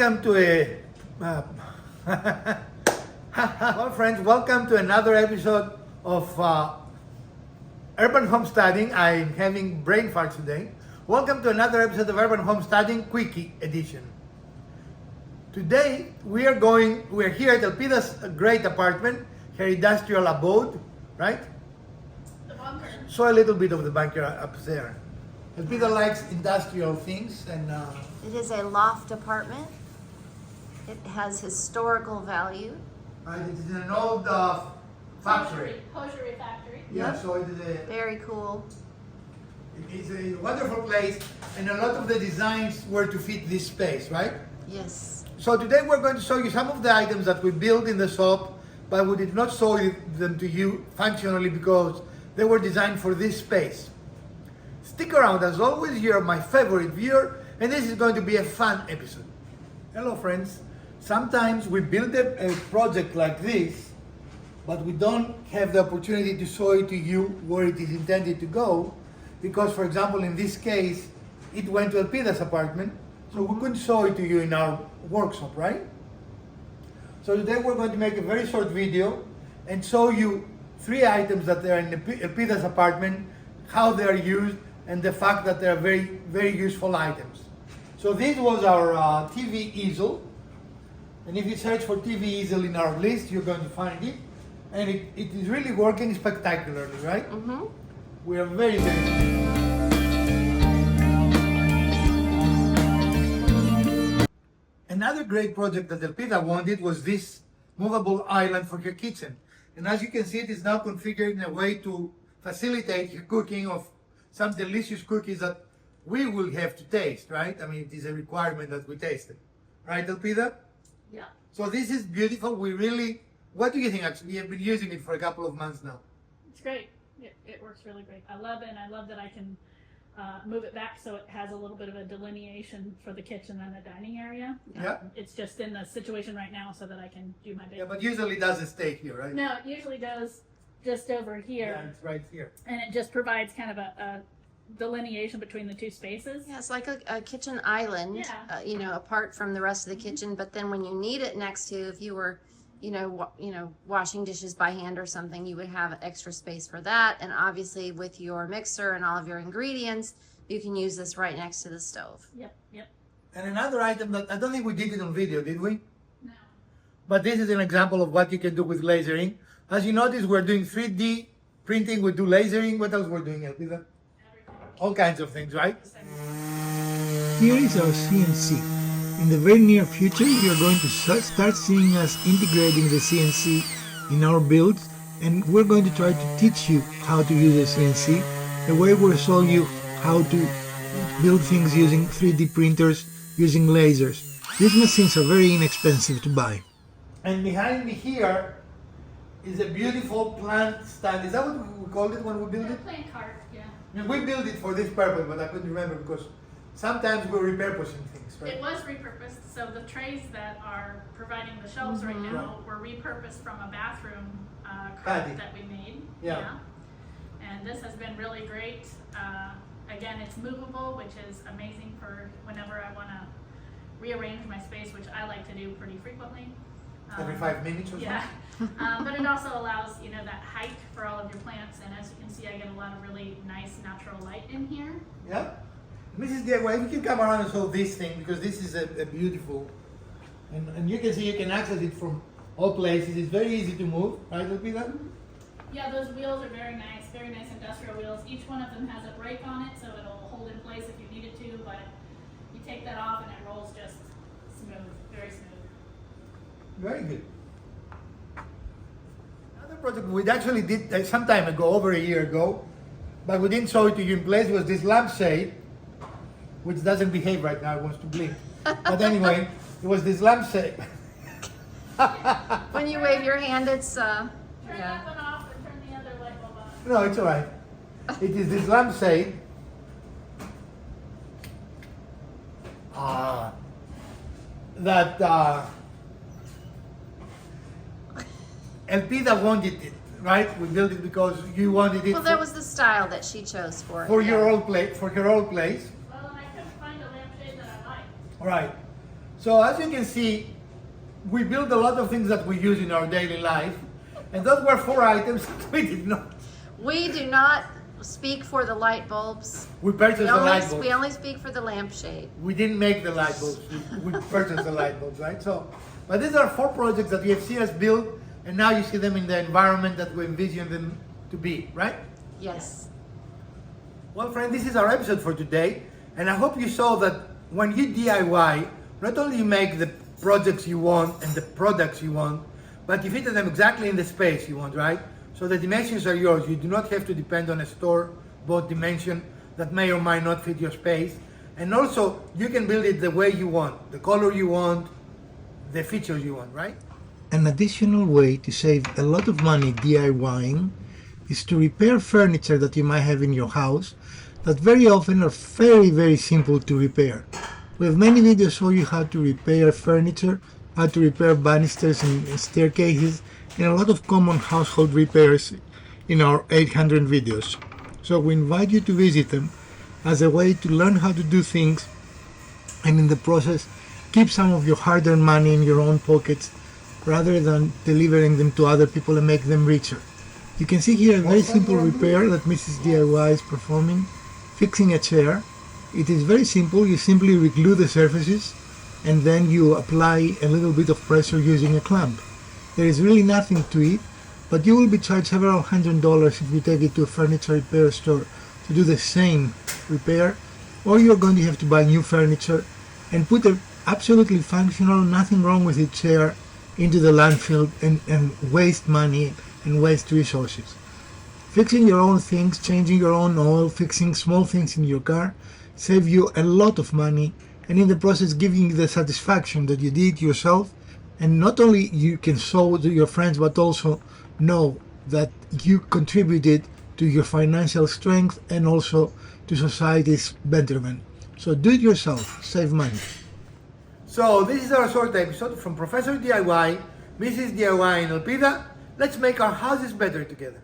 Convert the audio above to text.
welcome to a well, friends, welcome to another episode of Urban Homesteading. I'm having brain farts today. Welcome to another episode of Urban Homesteading Quickie Edition. Today we're here at Elpida's great apartment, her industrial abode, right? The bunker. Saw a little bit of the bunker up there. Elpida likes industrial things, and It is a loft apartment. It has historical value. right, it is an old factory. Hosiery factory. Yeah, Yep. so it is Very cool. it's a wonderful place, and a lot of the designs were to fit this space, right? Yes. So today we're going to show you some of the items that we built in the shop, but we did not show them to you functionally because they were designed for this space. Stick around, as always. You're my favorite viewer, and this is going to be a fun episode. Hello, friends. Sometimes we build a project like this, but we don't have the opportunity to show it to you where it is intended to go, because, for example, in this case, it went to Elpida's apartment, so we couldn't show it to you in our workshop, right? So today we're going to make a very short video and show you 3 items that are in Elpida's apartment, how they are used, and the fact that they are very, very useful items. So this was our TV easel, and if you search for TV easel in our list, you're going to find it, and it is really working spectacularly, right? Mm-hmm. We are very, very Another great project that Elpida wanted was this movable island for her kitchen. And as you can see, it is now configured in a way to facilitate her cooking of some delicious cookies that we will have to taste, right? I mean, it is a requirement that we taste it. Right, Elpida? Yeah. So this is beautiful. What do you think, actually? We have been using it for a couple of months now. It's great. It works really great. I love it, and I love that I can move it back so it has a little bit of a delineation for the kitchen and the dining area. Yeah. It's just in the situation right now so that I can do my Yeah, baking. but usually it doesn't stay here, right? No, it usually goes just over here, Yeah, it's right here. and it just provides kind of a delineation between the 2 spaces. Yeah, it's like a kitchen island, Yeah. apart from the rest of the kitchen. But then when you need it next to, if you were, washing dishes by hand or something, you would have extra space for that. And obviously with your mixer and all of your ingredients, you can use this right next to the stove. Yep. And another item that I don't think we did it on video, did we? No. But this is an example of what you can do with lasering. As you notice, we're doing 3D printing, we do lasering. What else we're doing, Elpida? Everything. All kinds of things, right? Here is our CNC. In the very near future, you're going to start seeing us integrating the CNC in our builds, and we're going to try to teach you how to use a CNC, the way we'll show you how to build things using 3D printers, using lasers. These machines are very inexpensive to buy. And behind me here is a beautiful plant stand. Is that what we called it when we built it? Playing cards, yeah. I mean, we built it for this purpose, but I couldn't remember because sometimes we're repurposing things, right? It was repurposed, so the trays that are providing the shelves right now were repurposed from a bathroom Patty. cart that we made. Yeah. And this has been really great. Again, it's movable, which is amazing for whenever I want to rearrange my space, which I like to do pretty frequently. Every 5 minutes or so? Yeah. But it also allows, that height for all of your plants, and as you can see, I get a lot of really nice natural light in here. Yeah. Mrs. Diego, if you can come around and show this thing, because this is a beautiful, and you can see you can access it from all places. It's very easy to move, right, Elpida? Yeah, those wheels are very nice industrial wheels. Each one of them has a brake on it, so it'll hold in place if you need it to, but you take that off and it rolls just smooth, very smooth. Very good. Another project we actually did some time ago, over a year ago, but we didn't show it to you in place, was this lampshade, which doesn't behave right now, it wants to blink. But anyway, it was this lampshade. When you wave your hand, it's Turn that one off and turn the other light bulb on. No, it's all right. It is this lampshade. That Elpida wanted it, right? We built it because you wanted it well, that was the style that she chose for it. for yeah. your old place. For her old place. Well, and I couldn't find a lampshade that I liked. All right. So as you can see, we build a lot of things that we use in our daily life, and those were 4 items that we did not. We do not speak for the light bulbs. We purchased the light bulbs. We only speak for the lampshade. We didn't make the light bulbs. We purchased the light bulbs, right? So, but these are 4 projects that you have seen us build, and now you see them in the environment that we envision them to be, right? Yes. Well, friend, this is our episode for today, and I hope you saw that when you DIY, not only you make the projects you want and the products you want, but you fit them exactly in the space you want, right? So the dimensions are yours. You do not have to depend on a store-bought dimension that may or might not fit your space. And also, you can build it the way you want, the color you want, the features you want, right? An additional way to save a lot of money DIYing is to repair furniture that you might have in your house that very often are very, very simple to repair. We have many videos show you how to repair furniture, how to repair banisters and staircases, and a lot of common household repairs in our 800 videos. So we invite you to visit them as a way to learn how to do things, and in the process keep some of your hard-earned money in your own pockets rather than delivering them to other people and make them richer. You can see here a very simple repair that Mrs. DIY is performing, fixing a chair. It is very simple. You simply reglue the surfaces and then you apply a little bit of pressure using a clamp. There is really nothing to it, but you will be charged several $100s if you take it to a furniture repair store to do the same repair, or you're going to have to buy new furniture and put an absolutely functional, nothing wrong with it chair into the landfill and waste money and waste resources. Fixing your own things, changing your own oil, fixing small things in your car save you a lot of money, and in the process giving you the satisfaction that you did yourself, and not only you can show to your friends but also know that you contributed to your financial strength and also to society's betterment. So do it yourself, save money. So this is our short episode from Professor DIY, Mrs. DIY, and Elpida. Let's make our houses better together.